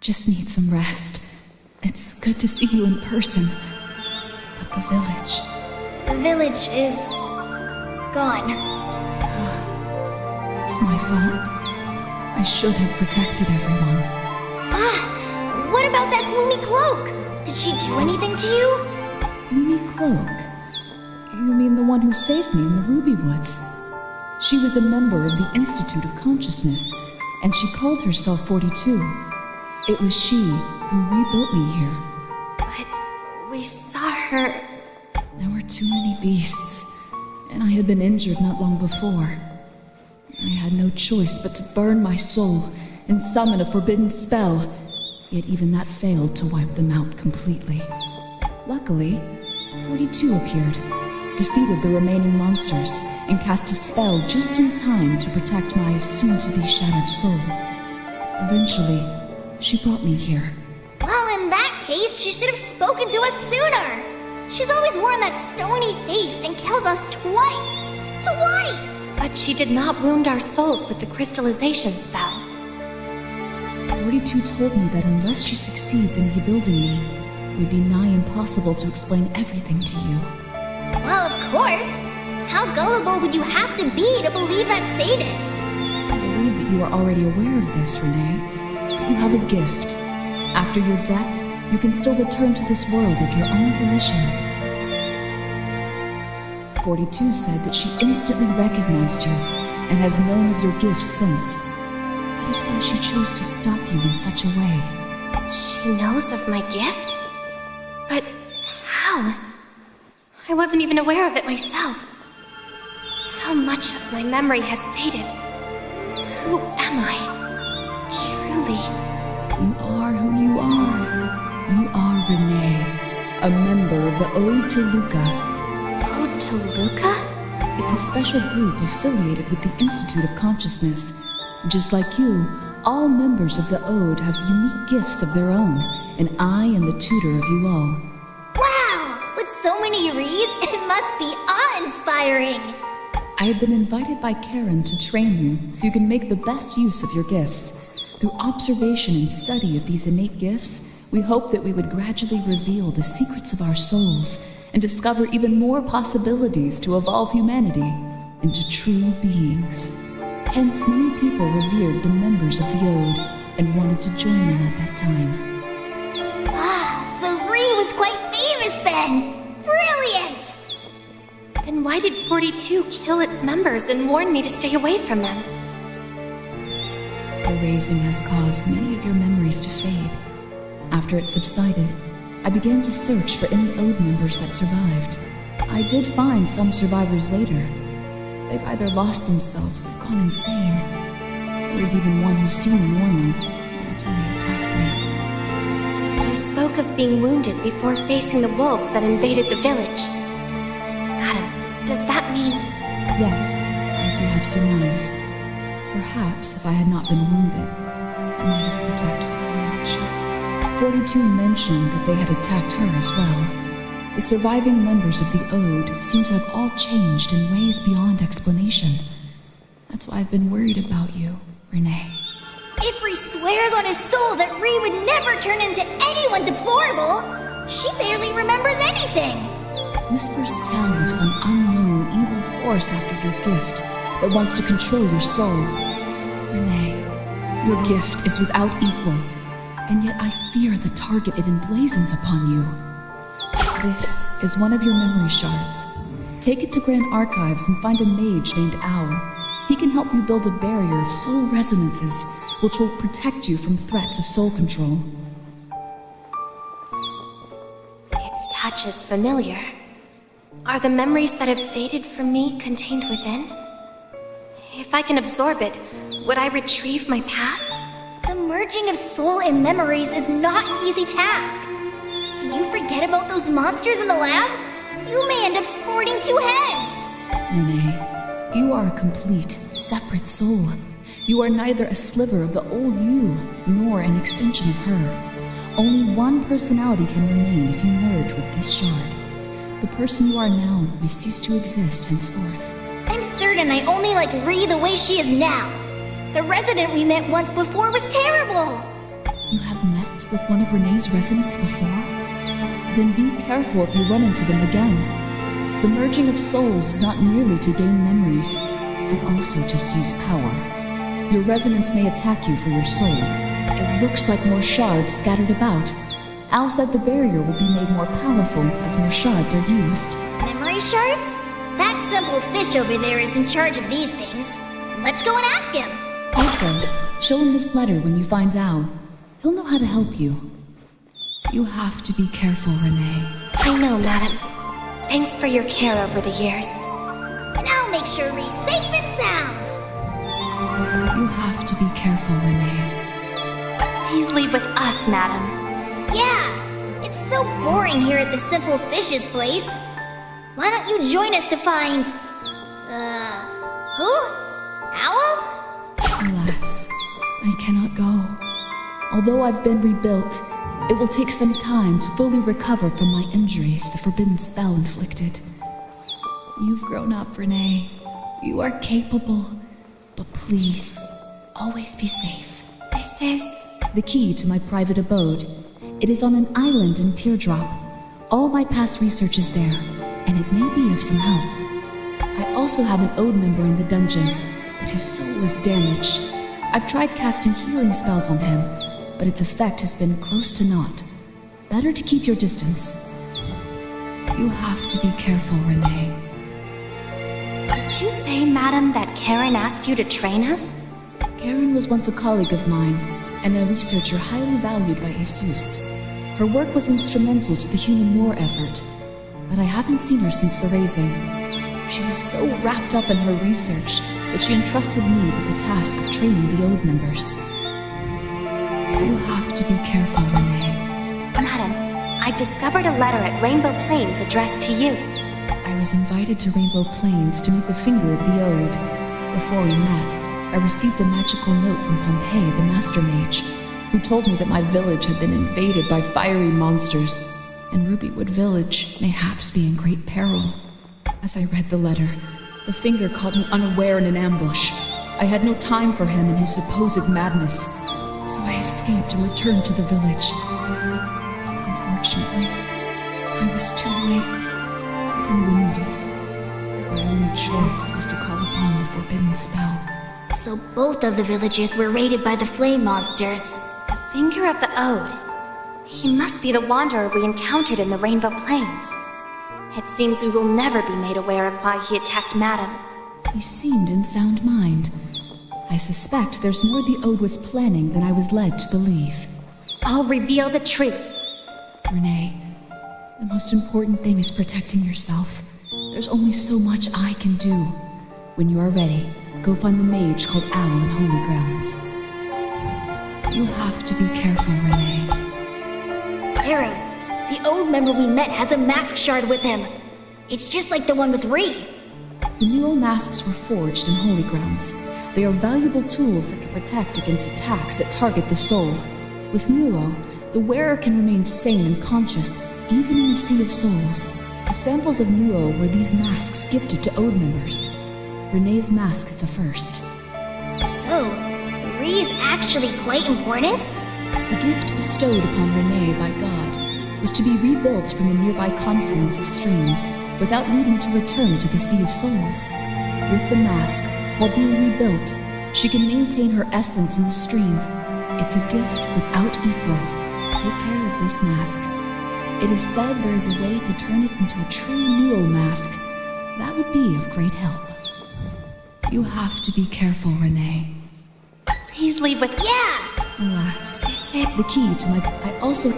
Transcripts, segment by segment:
Just need some rest. It's good to see you in person. But the village... The village is... gone. It's my fault. I should have protected everyone. Ah! What about that gloomy cloak? Did she do anything to you? Gloomy cloak? You mean the one who saved me in the Ruby Woods? She was a member of the Institute of Consciousness, and she called herself 42. It was she who rebuilt me here. But we saw her... There were too many beasts, and I had been injured not long before. I had no choice but to burn my soul and summon a forbidden spell, yet even that failed to wipe them out completely. Luckily, 42 appeared, defeated the remaining monsters, and cast a spell just in time to protect my soon-to-be shattered soul. Eventually, she brought me here. Well, in that case, she should have spoken to us sooner! She's always worn that stony face and killed us twice! Twice! But she did not wound our souls with the crystallization spell. 42 told me that unless she succeeds in rebuilding me, it would be nigh impossible to explain everything to you. Well, of course! How gullible would you have to be to believe that sadist? I believe that you are already aware of this, Renee. You have a gift. After your death, you can still return to this world of your own volition. 42 said that she instantly recognized you and has known of your gift since. That is why she chose to stop you in such a way. She knows of my gift? But how? I wasn't even aware of it myself. How much of my memory has faded? Who am I? Truly. You are who you are. You are Renee, a member of the Ode to Luca. Ode to Luca? It's a special group affiliated with the Institute of Consciousness. Just like you, all members of the Ode have unique gifts of their own, and I am the tutor of you all. Wow! With so many Rees, it must be awe-inspiring! I have been invited by Karen to train you so you can make the best use of your gifts. Through observation and study of these innate gifts, we hope that we would gradually reveal the secrets of our souls and discover even more possibilities to evolve humanity into true beings. Hence, many people revered the members of the Ode and wanted to join them at that time. Ah, so Ree was quite famous then! Brilliant! Then why did 42 kill its members and warn me to stay away from them? The raising has caused many of your memories to fade. After it subsided, I began to search for any Ode members that survived. I did find some survivors later. They've either lost themselves or gone insane. There was even one who seemed normal until he attacked me. You spoke of being wounded before facing the wolves that invaded the village. Madam, does that mean... Yes, as you have surmised. Perhaps if I had not been wounded, I might have protected the village. 42 mentioned that they had attacked her as well. The surviving members of the Ode seem to have all changed in ways beyond explanation. That's why I've been worried about you, Renee. If Ree swears on his soul that Ree would never turn into anyone deplorable, she barely remembers anything. Whispers tell of some unknown evil force after your gift that wants to control your soul. Renee, your gift is without equal, and yet I fear the target it emblazons upon you. This is one of your memory shards. Take it to Grand Archives and find a mage named Owl. He can help you build a barrier of soul resonances, which will protect you from threat of soul control. Its touch is familiar. Are the memories that have faded from me contained within? If I can absorb it, would I retrieve my past? The merging of soul and memories is not an easy task. Do you forget about those monsters in the lab? You may end up sporting two heads. Renee, you are a complete, separate soul. You are neither a sliver of the old you, nor an extension of her. Only one personality can remain if you merge with this shard. The person you are now may cease to exist henceforth. I'm certain I only like Ree the way she is now. The resident we met once before was terrible. You have met with one of Renee's residents before? Then be careful if you run into them again. The merging of souls is not merely to gain memories, but also to seize power. Your resonance may attack you for your soul. It looks like more shards scattered about. Al said the barrier will be made more powerful as more shards are used. Memory shards? That simple fish over there is in charge of these things. Let's go and ask him. Also, show him this letter when you find Al. He'll know how to help you. You have to be careful, Renee. I know, madam. Thanks for your care over the years. And I'll make sure Ree's safe and sound. You have to be careful, Renee. Please leave with us, madam. Yeah, it's so boring here at the Simple Fishes place. Why don't you join us to find... who? Owl? Alas, I cannot go. Although I've been rebuilt, it will take some time to fully recover from my injuries the forbidden spell inflicted. You've grown up, Renee. You are capable. But please, always be safe. This is... the key to my private abode. It is on an island in Teardrop. All my past research is there, and it may be of some help. I also have an Ode member in the dungeon, but his soul is damaged. I've tried casting healing spells on him, but its effect has been close to naught. Better to keep your distance. You have to be careful, Renee. Did you say, madam, that Karen asked you to train us? Karen was once a colleague of mine, and a researcher highly valued by Jesus. Her work was instrumental to the human war effort, but I haven't seen her since the raising. She was so wrapped up in her research that she entrusted me with the task of training the Ode members. You have to be careful, Renee. Madam, I've discovered a letter at Rainbow Plains addressed to you. I was invited to Rainbow Plains to meet the finger of the Ode. Before we met, I received a magical note from Pompeii, the Master Mage, who told me that my village had been invaded by fiery monsters, and Rubywood Village mayhaps be in great peril. As I read the letter, the finger caught me unaware in an ambush. I had no time for him and his supposed madness, so I escaped and returned to the village. Unfortunately, I was too late and wounded. My only choice was to call upon the forbidden spell. So both of the villages were raided by the flame monsters. The finger of the Ode. He must be the wanderer we encountered in the Rainbow Plains. It seems we will never be made aware of why he attacked Madame. He seemed in sound mind. I suspect there's more the Ode was planning than I was led to believe. I'll reveal the truth. Renee, the most important thing is protecting yourself. There's only so much I can do. When you are ready, go find the mage called Owl in Holy Grounds. You have to be careful, Renee. Aros, the old member we met has a mask shard with him. It's just like the one with Ree. The Nuo masks were forged in Holy Grounds. They are valuable tools that can protect against attacks that target the soul. With Nuo, the wearer can remain sane and conscious, even in the Sea of Souls. The samples of Nuo were these masks gifted to Ode members. Renee's mask is the first. So, Ree is actually quite important? The gift bestowed upon Renee by God was to be rebuilt from the nearby confluence of streams without needing to return to the Sea of Souls. With the mask, while being rebuilt, she can maintain her essence in the stream. It's a gift without equal. Take care of this mask. It is said there is a way to turn it into a true Nuo mask. That would be of great help. You have to be careful, Renee. Please leave with... Yeah! Alas, Is it... the key to my... I also...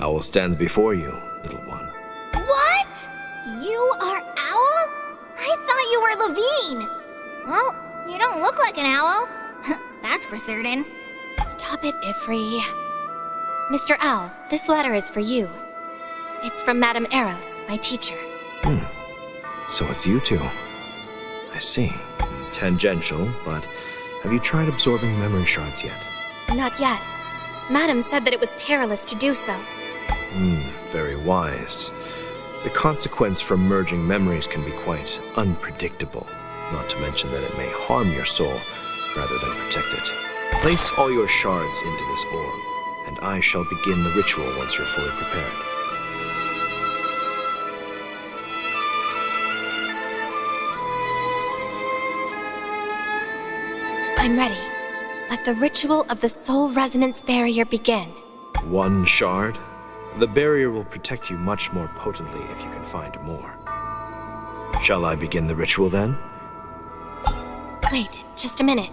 Owl stands before you, little one. What? You are Owl? I thought you were Levine. Well, you don't look like an owl. That's for certain. Stop it, Ifri. Mr. Owl, this letter is for you. It's from Madame Aros, my teacher. So it's you two. I see. Tangential, but have you tried absorbing memory shards yet? Not yet. Madame said that it was perilous to do so. Very wise. The consequence from merging memories can be quite unpredictable, not to mention that it may harm your soul rather than protect it. Place all your shards into this orb, and I shall begin the ritual once you're fully prepared. I'm ready. Let the ritual of the soul resonance barrier begin. 1 shard? The barrier will protect you much more potently if you can find more. Shall I begin the ritual then? Wait, just a minute.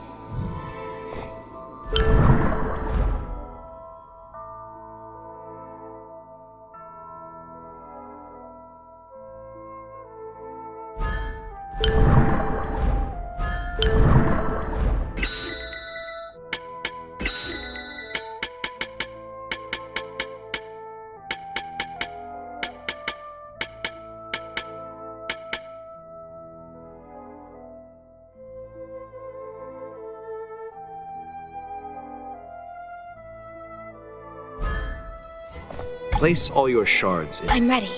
Place all your shards in. I'm ready.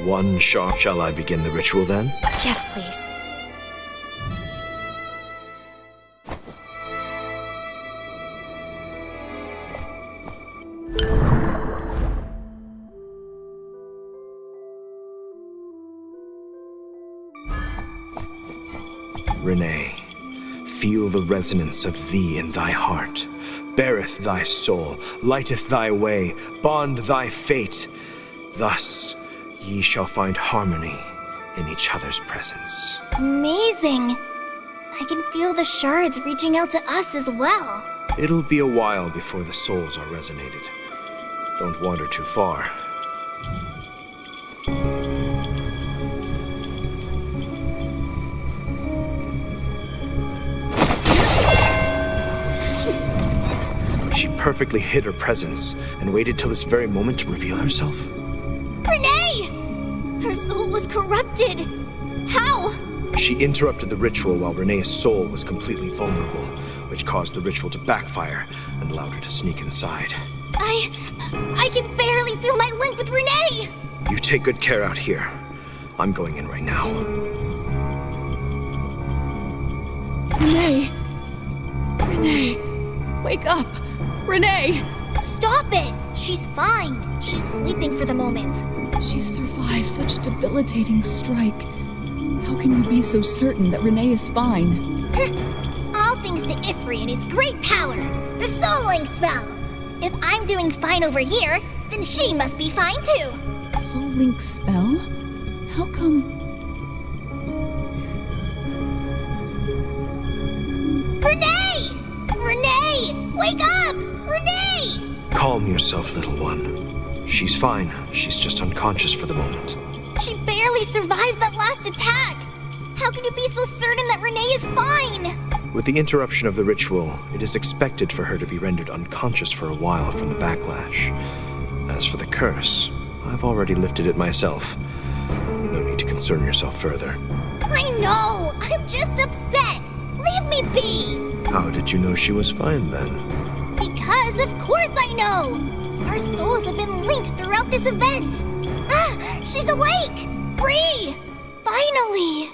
1 shard. Shall I begin the ritual then? Yes, please. Renee, feel the resonance of thee in thy heart. Beareth thy soul, lighteth thy way, bond thy fate. Thus ye shall find harmony in each other's presence. Amazing! I can feel the shards reaching out to us as well. It'll be a while before the souls are resonated. Don't wander too far. She perfectly hid her presence and waited till this very moment to reveal herself. Renee! Her soul was corrupted! How? She interrupted the ritual while Renee's soul was completely vulnerable, which caused the ritual to backfire and allowed her to sneak inside. I can barely feel my link with Renee! You take good care out here. I'm going in right now. Renee! Renee! Wake up! Renee! Stop it! She's fine. She's sleeping for the moment. She survived such a debilitating strike. How can you be so certain that Renee is fine? All thanks to Ifri and his great power, the Soul Link spell. If I'm doing fine over here, then she must be fine too. Soul Link spell? How come? Renee! Renee! Wake up! Renee! Calm yourself, little one. She's fine. She's just unconscious for the moment. She barely survived that last attack. How can you be so certain that Renee is fine? With the interruption of the ritual, it is expected for her to be rendered unconscious for a while from the backlash. As for the curse, I've already lifted it myself. No need to concern yourself further. I know! I'm just upset! Leave me be! How did you know she was fine then? Because of course I know! Our souls have been linked throughout this event! Ah! She's awake! Free! Finally!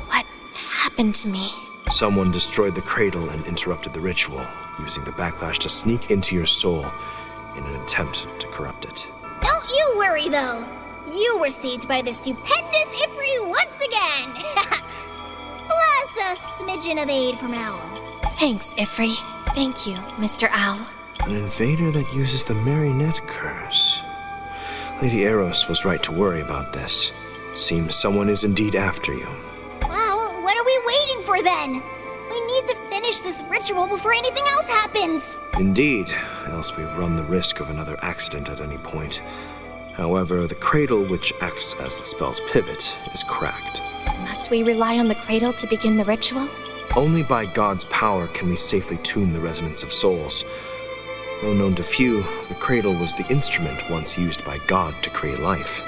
What happened to me? Someone destroyed the cradle and interrupted the ritual, using the backlash to sneak into your soul in an attempt to corrupt it. Don't you worry, though. You were saved by the stupendous Ifri once again! Plus a smidgen of aid from Owl. Thanks, Ifri. Thank you, Mr. Owl. An invader that uses the marionette curse. Lady Aros was right to worry about this. Seems someone is indeed after you. Well, what are we waiting for then? We need to finish this ritual before anything else happens. Indeed, else we run the risk of another accident at any point. However, the cradle, which acts as the spell's pivot, is cracked. Must we rely on the cradle to begin the ritual? Only by God's power can we safely tune the resonance of souls. Though known to few, the cradle was the instrument once used by God to create life.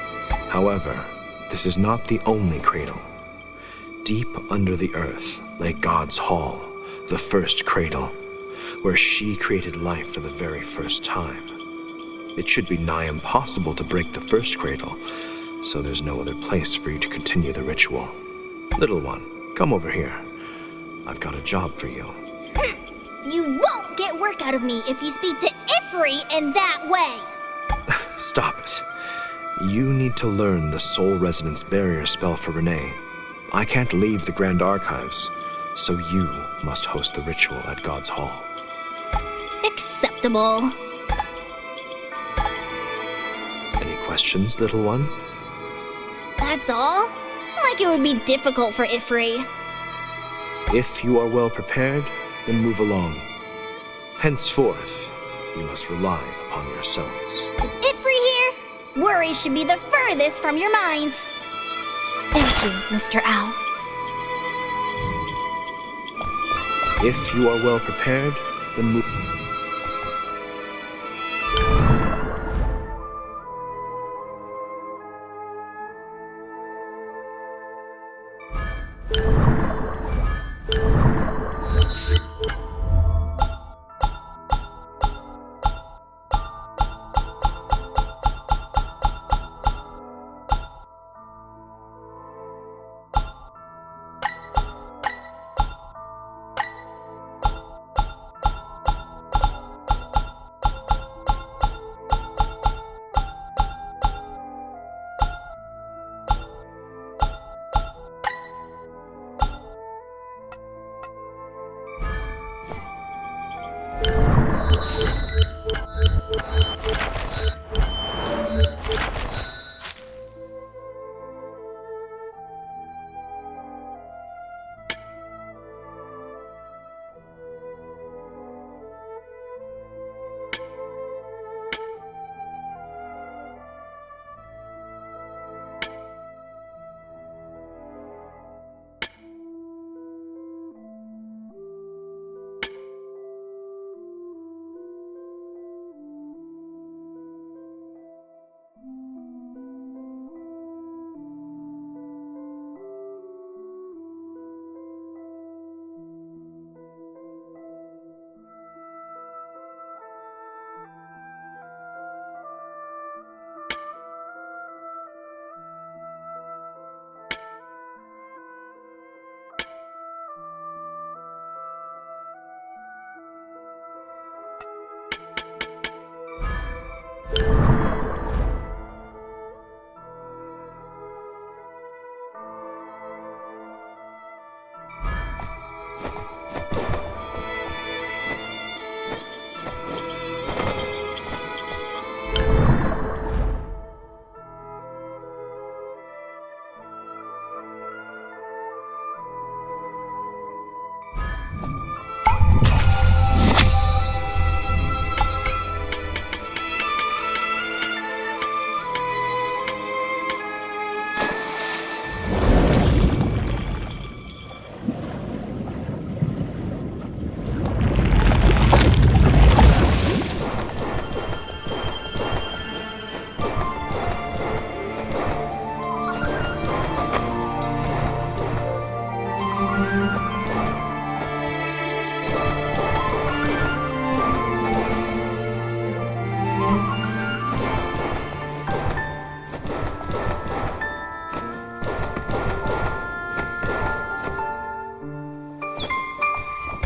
However, this is not the only cradle. Deep under the earth lay God's hall, the first cradle, where she created life for the very first time. It should be nigh impossible to break the first cradle, so there's no other place for you to continue the ritual. Little one, come over here. I've got a job for you. You won't get work out of me if you speak to Ifri in that way. Stop it. You need to learn the soul resonance barrier spell for Renee. I can't leave the Grand Archives, so you must host the ritual at God's Hall. acceptable. Any questions, little one? That's all? Like it would be difficult for Ifri. If you are well prepared, then move along. Henceforth, you must rely upon yourselves. With Ifri here, worry should be the furthest from your minds. Thank you, Mr. Owl. If you are well prepared, then move.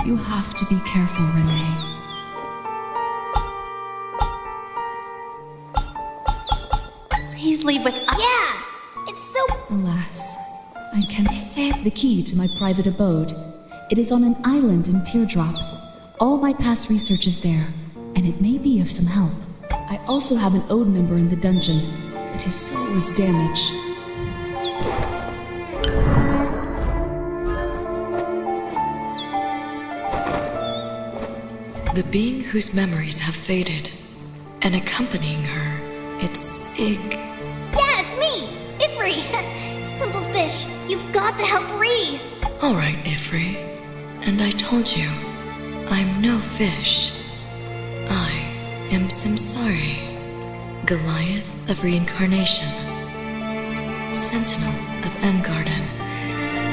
You have to be careful, Renee. Please leave with us. Yeah, it's so... Alas, I cannot have the key to my private abode. It is on an island in Teardrop. All my past research is there, and it may be of some help. I also have an Ode member in the dungeon, but his soul is damaged. The being whose memories have faded, and accompanying her, it's Ig. Yeah, it's me, Ifri. Simple fish, you've got to help Ree. All right, Ifri. And I told you, I'm no fish. I am Samsare, Goliath of reincarnation, Sentinel of Engarden,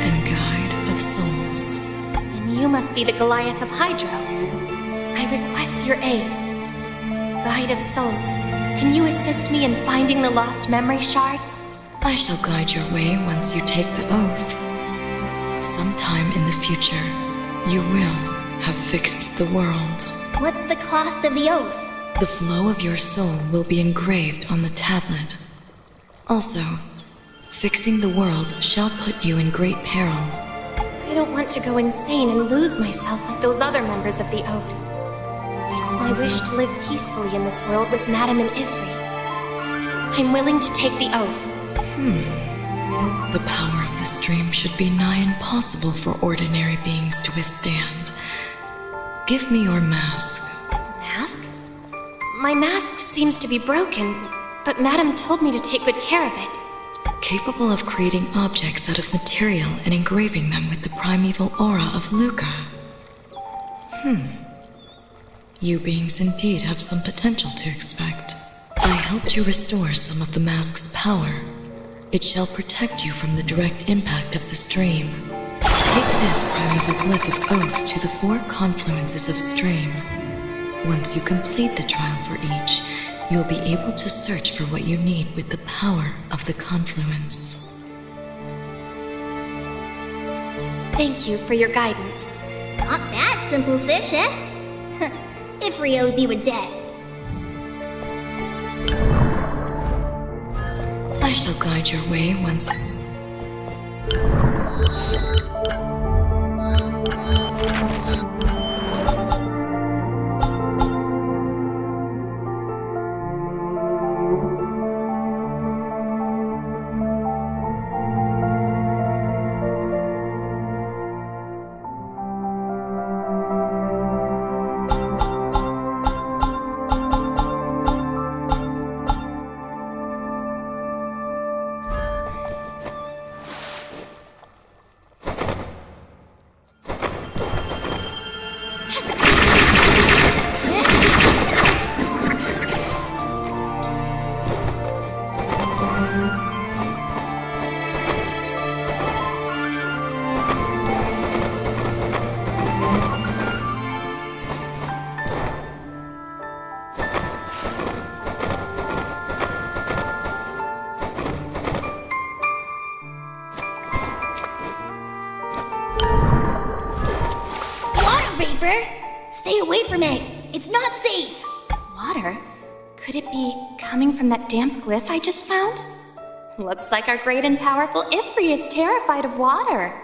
and Guide of souls. And you must be the Goliath of Hydro. I request your aid. Guide of souls, can you assist me in finding the lost memory shards? I shall guide your way once you take the oath. Sometime in the future, you will have fixed the world. What's the cost of the oath? The flow of your soul will be engraved on the tablet. Also, fixing the world shall put you in great peril. I don't want to go insane and lose myself like those other members of the Ode. It's my wish to live peacefully in this world with Madame and Ifri. I'm willing to take the oath. The power of the stream should be nigh impossible for ordinary beings to withstand. Give me your mask. Mask? My mask seems to be broken, but Madame told me to take good care of it. Capable of creating objects out of material and engraving them with the primeval aura of Luca. You beings indeed have some potential to expect. I helped you restore some of the mask's power. It shall protect you from the direct impact of the stream. Take this primeval glyph of oath to the 4 confluences of stream. Once you complete the trial for each, you'll be able to search for what you need with the power of the confluence. Thank you for your guidance. Not bad, simple fish, eh? Ifri owes you a debt. I shall guide your way once... Stay away from it. It's not safe. Water? Could it be coming from that damp glyph I just found? Looks like our great and powerful Ifri is terrified of water.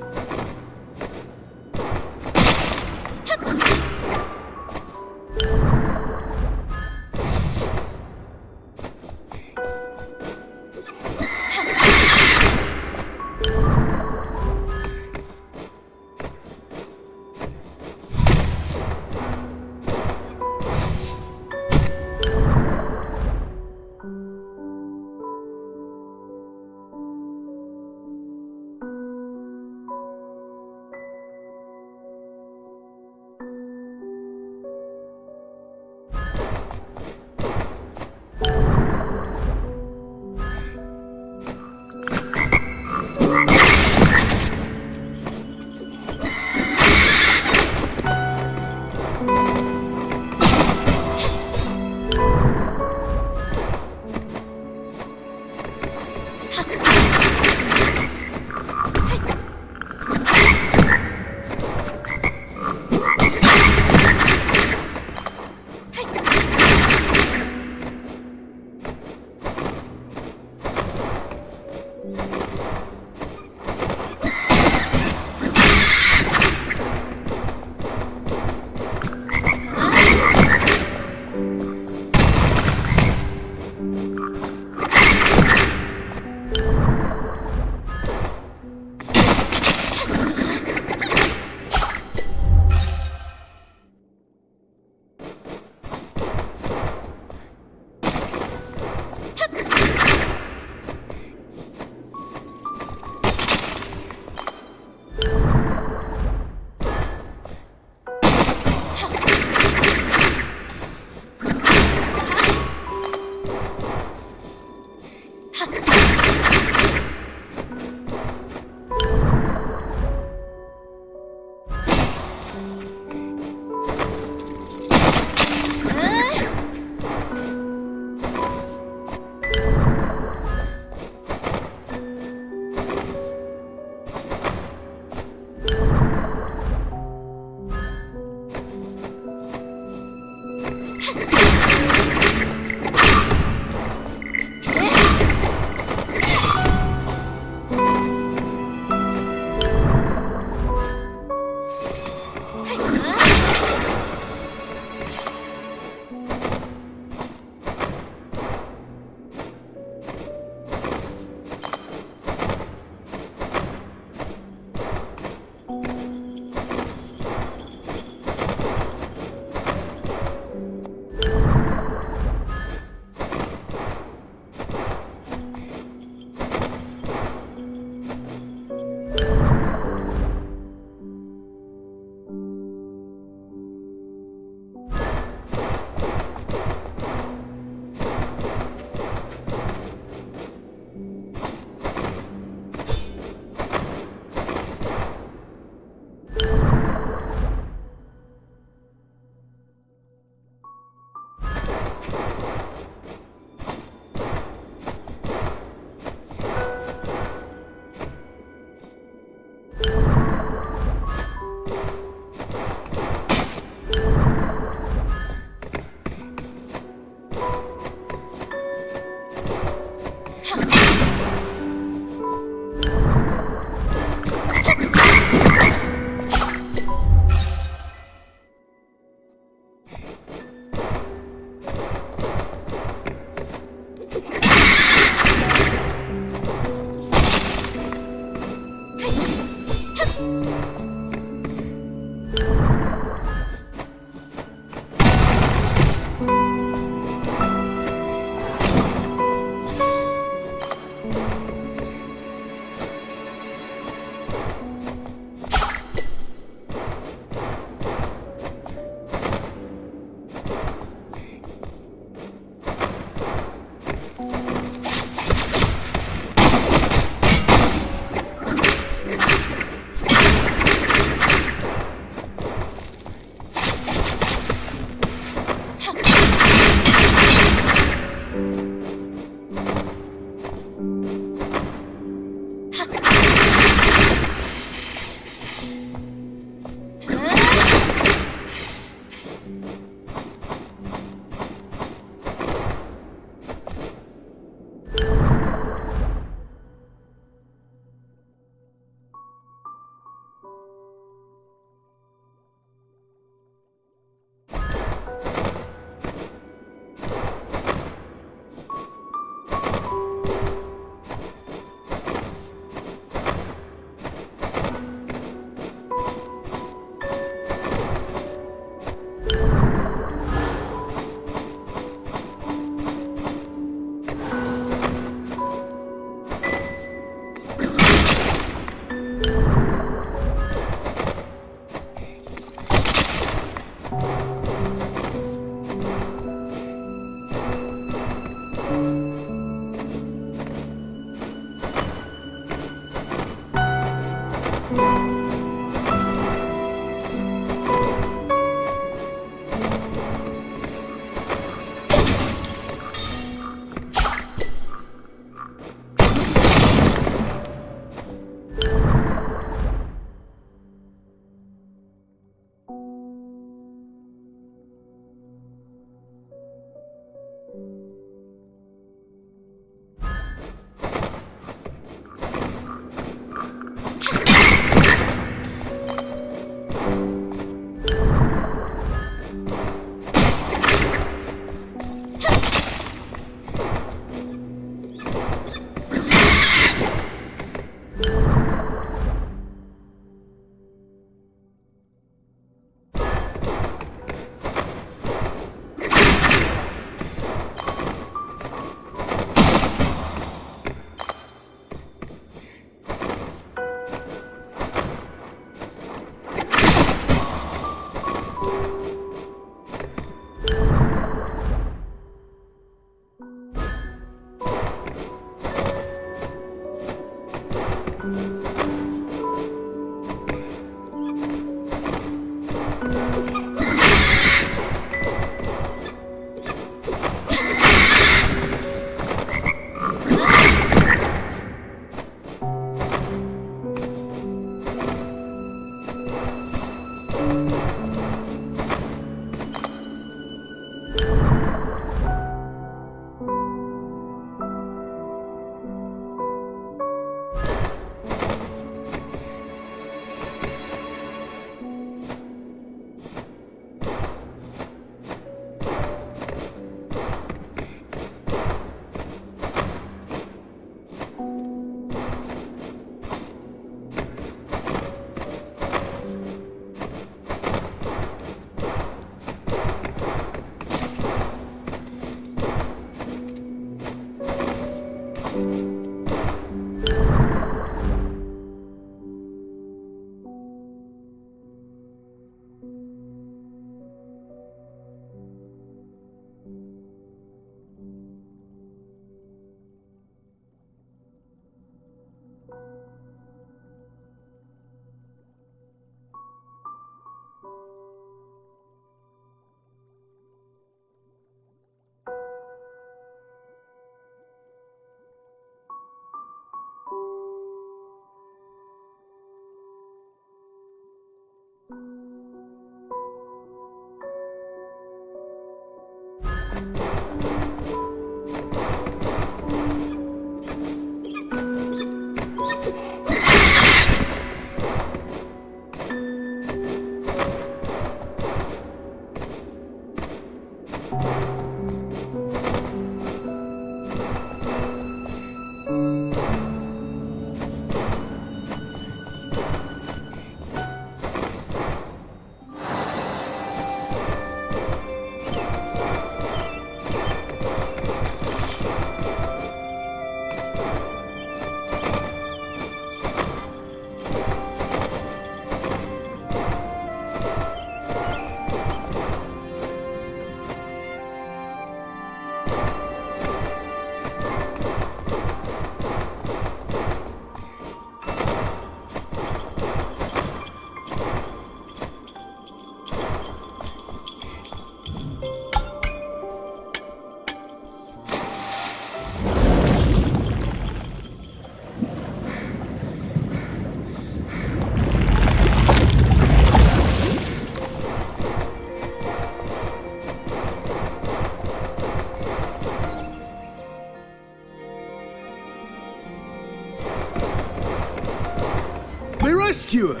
Rescuer!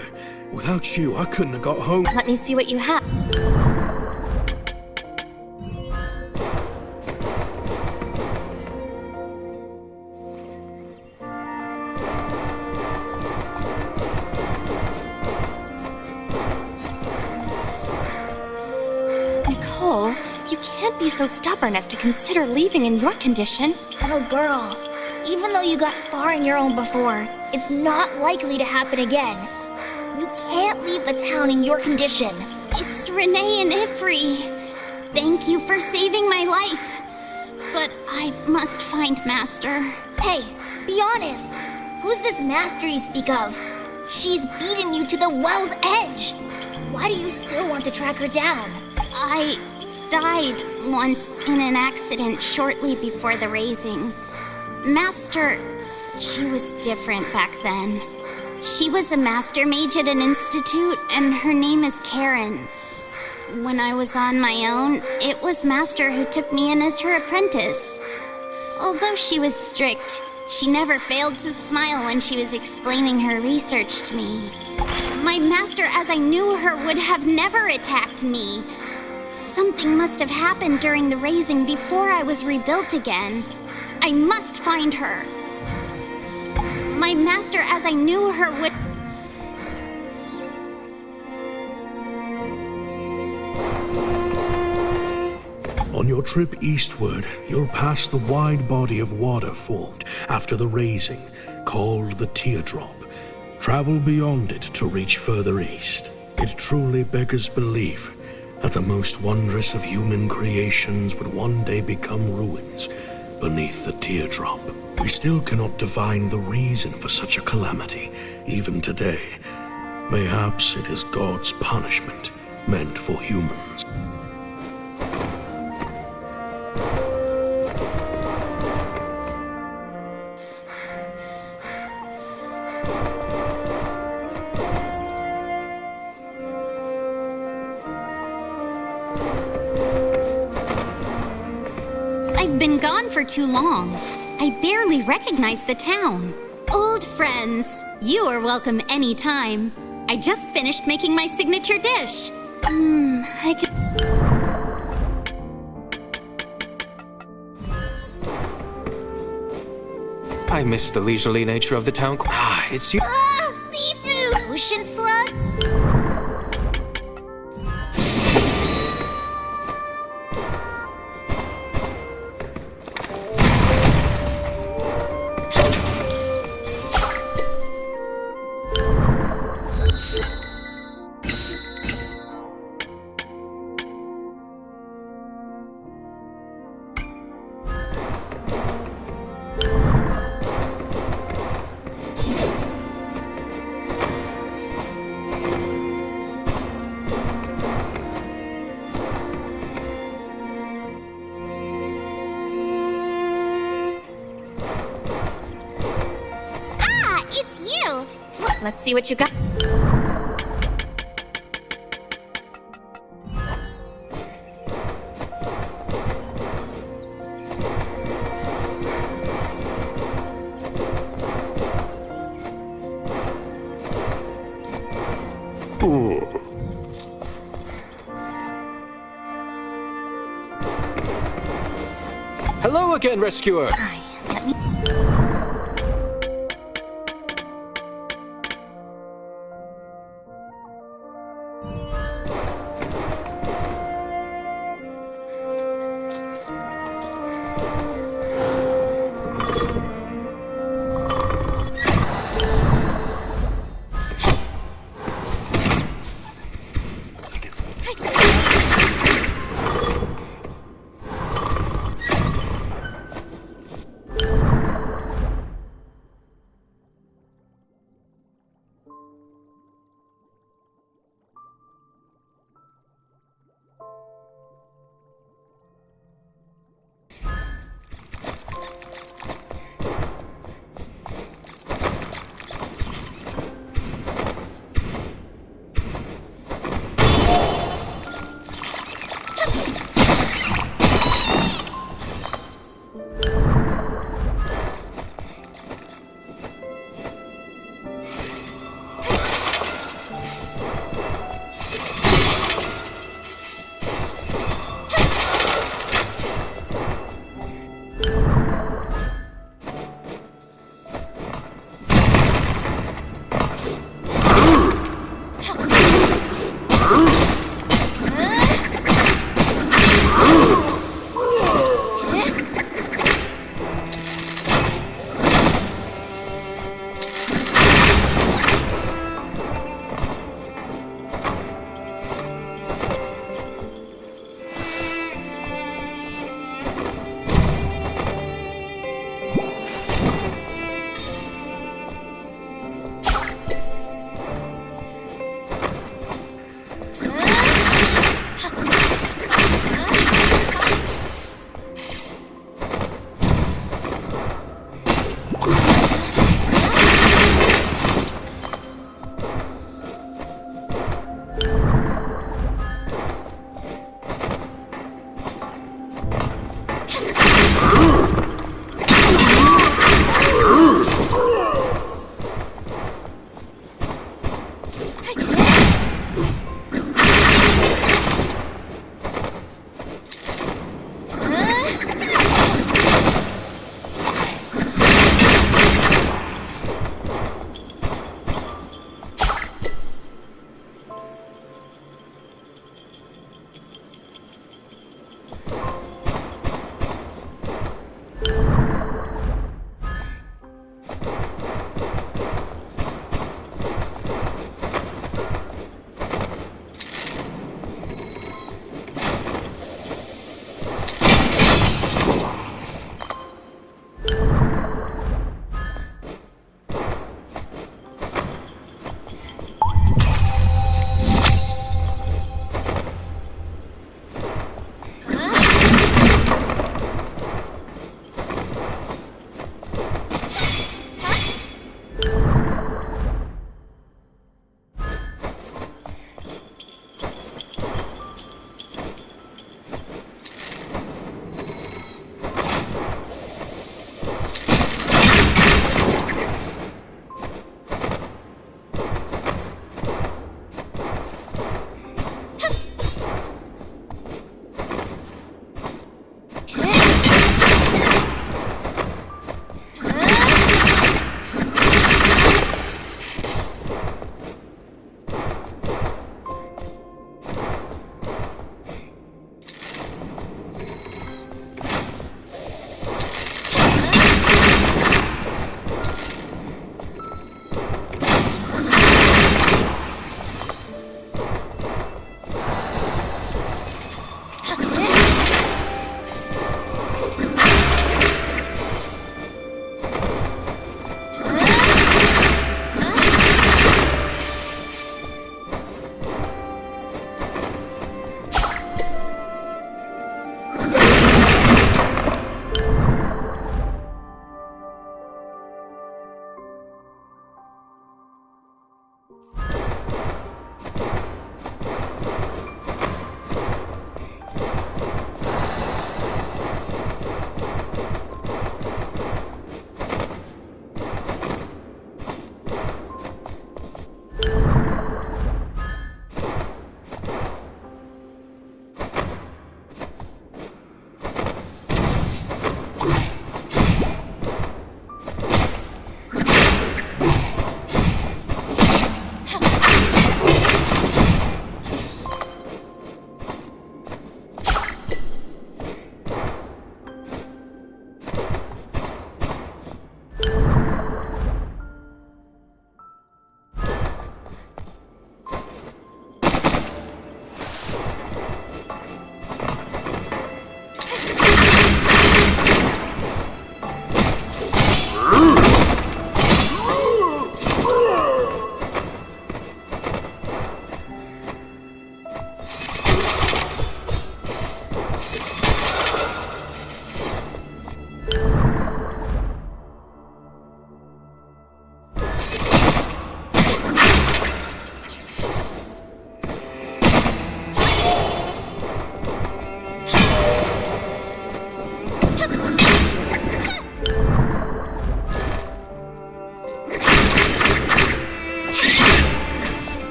Without you, I couldn't have got home. Let me see what you have. Nicole, you can't be so stubborn as to consider leaving in your condition. Little girl, even though you got far on your own before, it's not likely to happen again. You can't leave the town in your condition. It's Renee and Ifri. Thank you for saving my life. But I must find Master. Hey, be honest. Who's this master you speak of? She's beaten you to the well's edge. Why do you still want to track her down? I died once in an accident shortly before the raising. Master, she was different back then. She was a master mage at an institute, and her name is Karen. When I was on my own, it was Master who took me in as her apprentice. Although she was strict, she never failed to smile when she was explaining her research to me. My master, as I knew her, would have never attacked me. Something must have happened during the raising before I was rebuilt again. I must find her. My master, as I knew her, would... On your trip eastward, you'll pass the wide body of water formed after the raising, called the Teardrop. Travel beyond it to reach further east. It truly beggars belief that the most wondrous of human creations would one day become ruins beneath the Teardrop. We still cannot divine the reason for such a calamity, even today. Mayhaps it is God's punishment meant for humans. I've been gone for too long. I barely recognize the town. Old friends, you are welcome anytime. I just finished making my signature dish. I could... I miss the leisurely nature of the town. Ah, it's you. Ah, seafood! Ocean slug? It's you! Let's see what you got. Hello again, rescuer! Let me.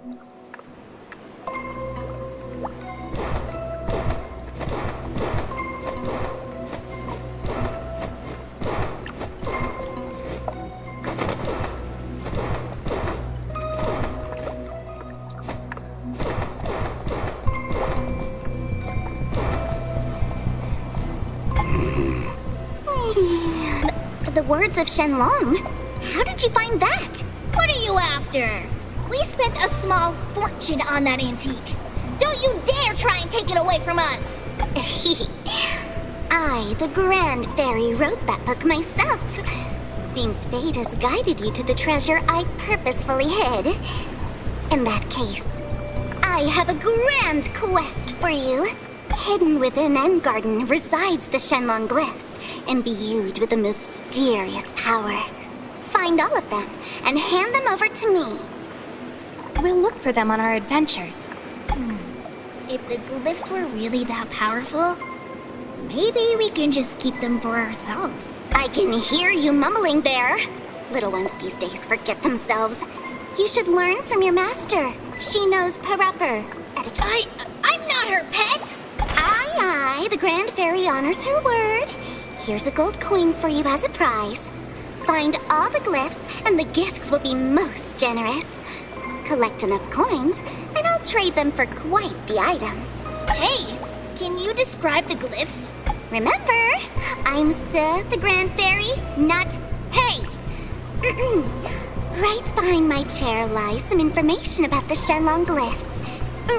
The words of Shenlong? How did you find that? What are you after? We spent a small fortune on that antique. Don't you dare try and take it away from us! I, the Grand Fairy, wrote that book myself. Seems fate has guided you to the treasure I purposefully hid. In that case, I have a grand quest for you. Hidden within Endgarden resides the Shenlong glyphs, imbued with a mysterious power. Find all of them and hand them over to me. We'll look for them on our adventures. If the glyphs were really that powerful, maybe we can just keep them for ourselves. I can hear you mumbling there. Little ones these days forget themselves. You should learn from your master. She knows proper etiquette. I'm not her pet! Aye, the Grand Fairy honors her word. Here's a gold coin for you as a prize. Find all the glyphs and the gifts will be most generous. Collect enough coins and I'll trade them for quite the items. Hey, can you describe the glyphs? Remember, I'm Sir the Grand Fairy, not Hey! Right behind my chair lies some information about the Shenlong glyphs.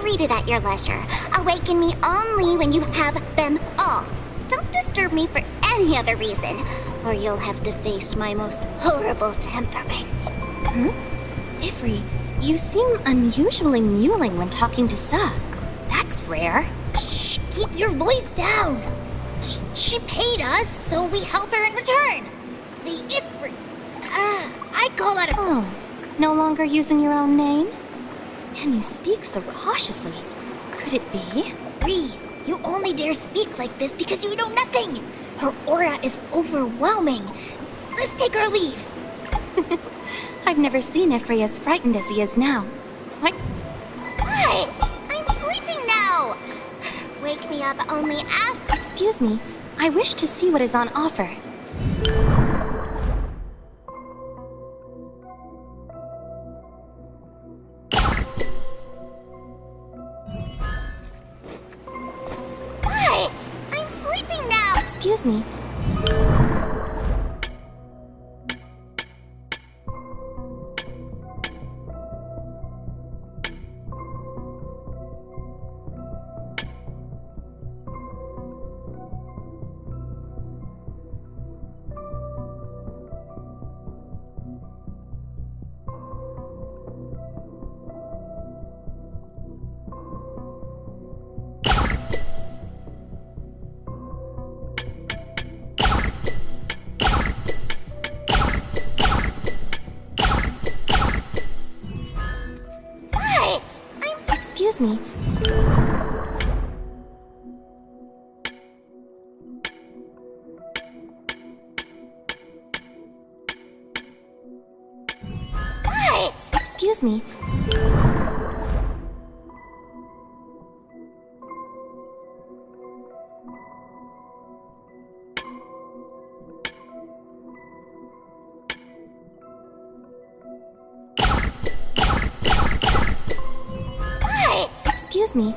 Read it at your leisure. Awaken me only when you have them all. Don't disturb me for any other reason, or you'll have to face my most horrible temperament. Ivry, you seem unusually mewling when talking to Sa. That's rare. Shh, keep your voice down. She paid us, so we help her in return. The Ifrit. I call that a... Oh, no longer using your own name? And you speak so cautiously. Could it be? Ree, you only dare speak like this because you know nothing. Her aura is overwhelming. Let's take our leave. I've never seen Ivry as frightened as he is now. What? What? I'm sleeping now. Wake me up only after... Excuse me. I wish to see what is on offer. What? I'm sleeping now. Excuse me. Excuse me. What? Excuse me. Excuse me.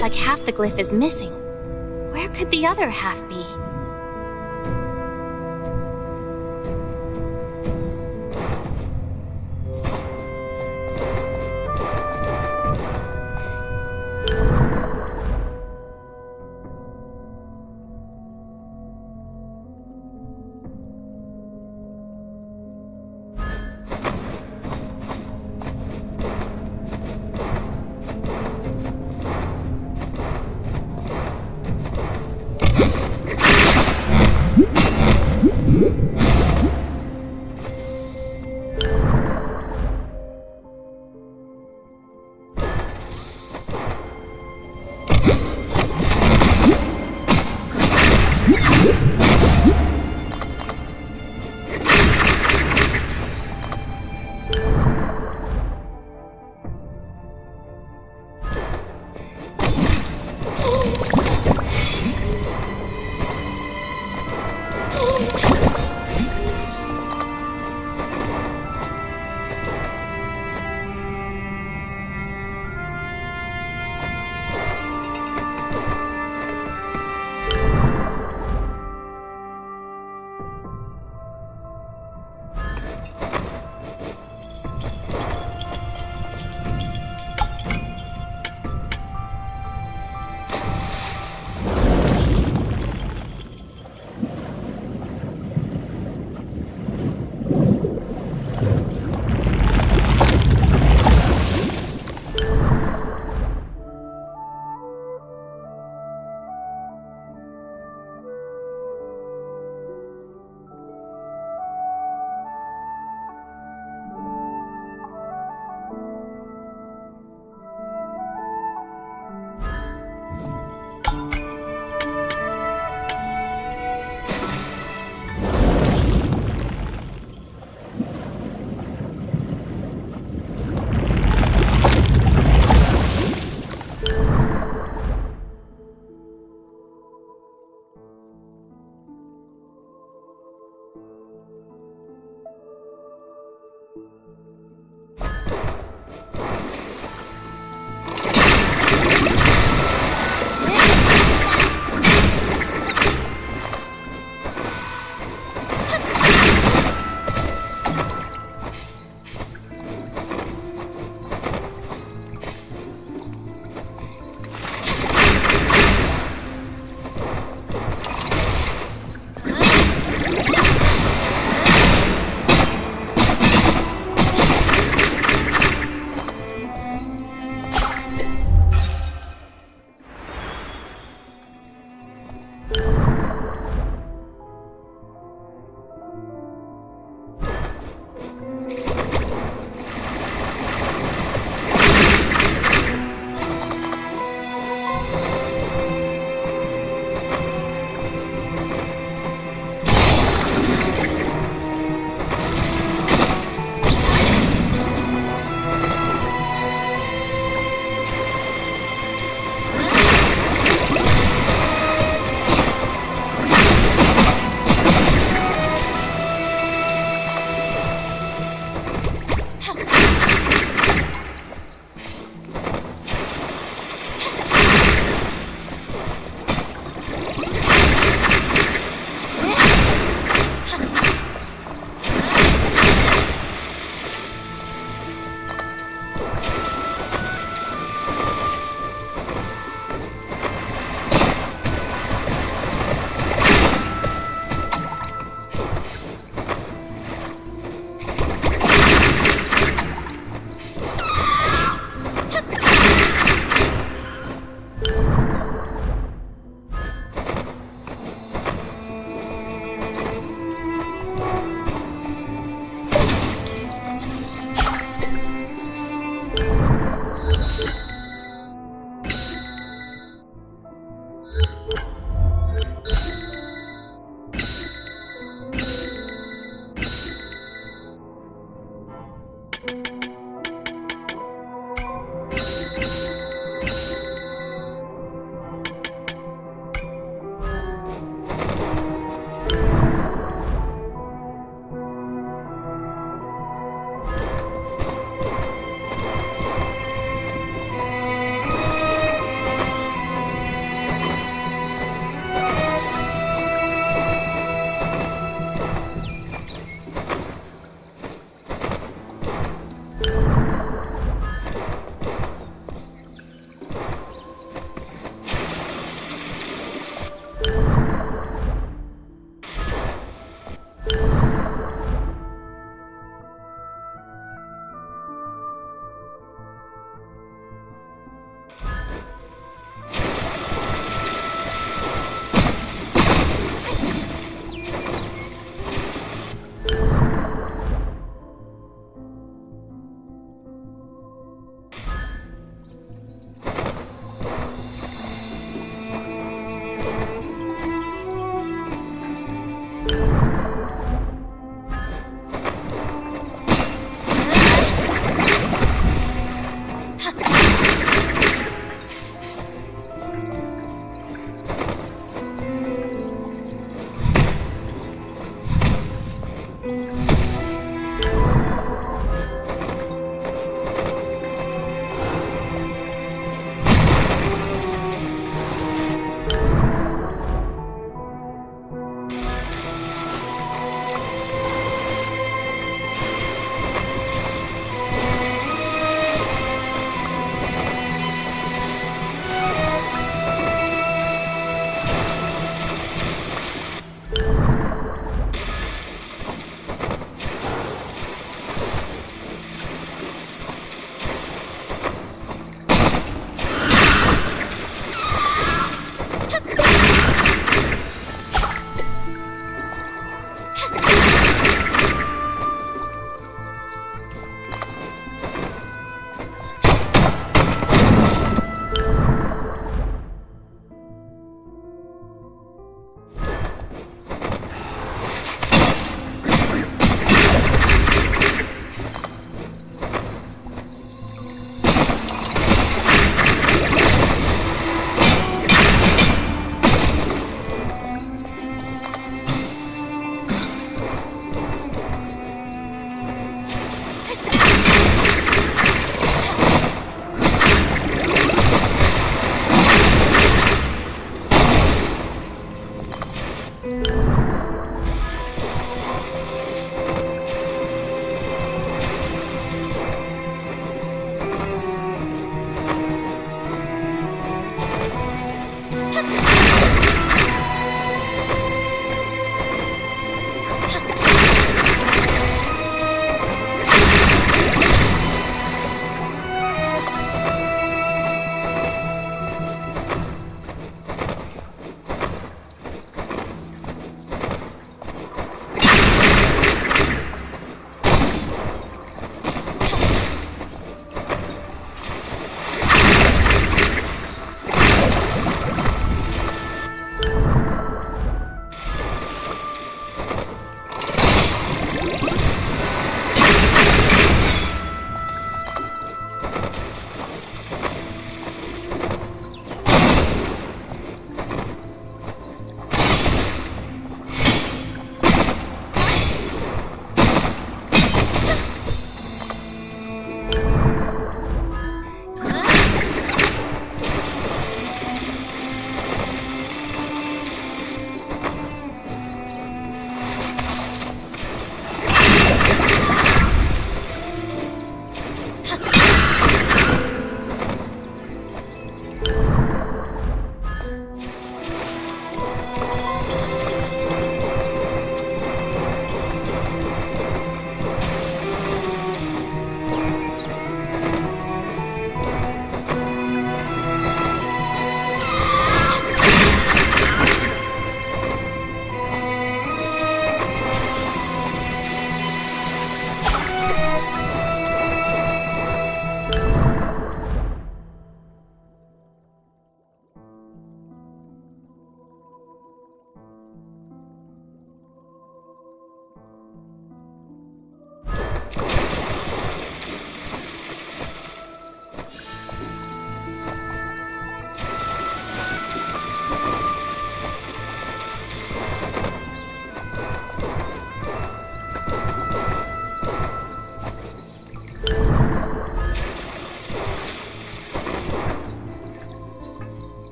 looks like half the glyph is missing. Where could the other half be?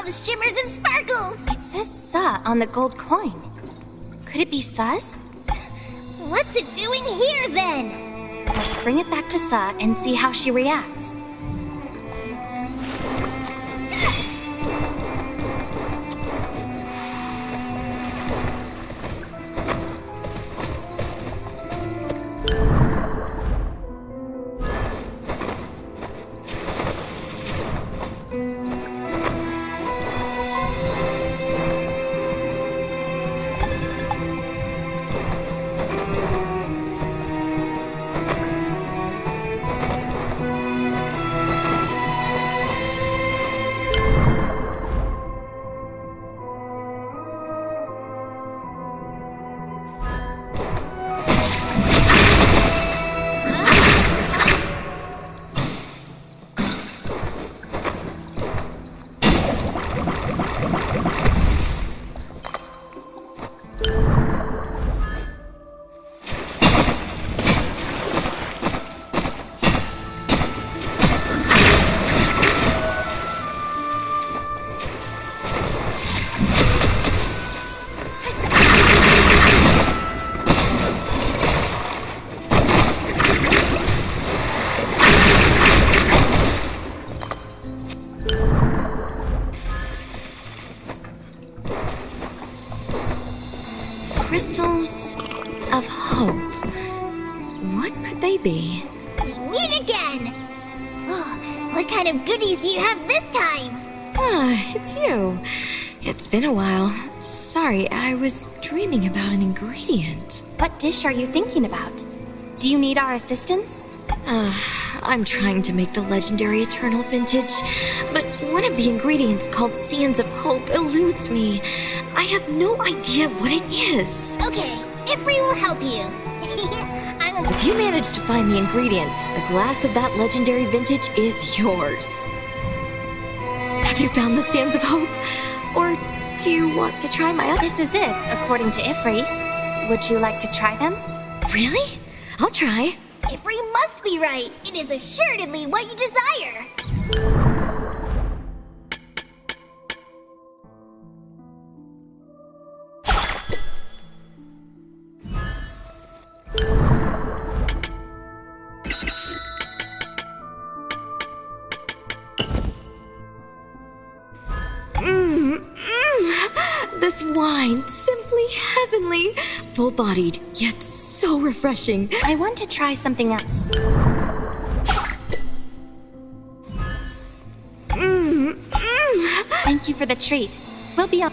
loves shimmers and sparkles! It says Sa on the gold coin. Could it be Sa's? What's it doing here, then? Let's bring it back to Sa and see how she reacts. Crystals of hope. What could they be? We meet again! Oh, what kind of goodies do you have this time? Ah, it's you. It's been a while. Sorry, I was dreaming about an ingredient. What dish are you thinking about? Do you need our assistance? I'm trying to make the legendary Eternal Vintage, but one of the ingredients called Sands of Hope eludes me. I have no idea what it is. Okay, Ifri will help you. If you manage to find the ingredient, a glass of that legendary vintage is yours. Have you found the Sands of Hope? Or do you want to try my other? This is it, according to Ifri. Would you like to try them? Really? I'll try. Ifri must be right. It is assuredly what you desire. This wine, simply heavenly. Full-bodied, yet so refreshing. I want to try something else. Thank you for the treat. We'll be up.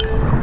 you.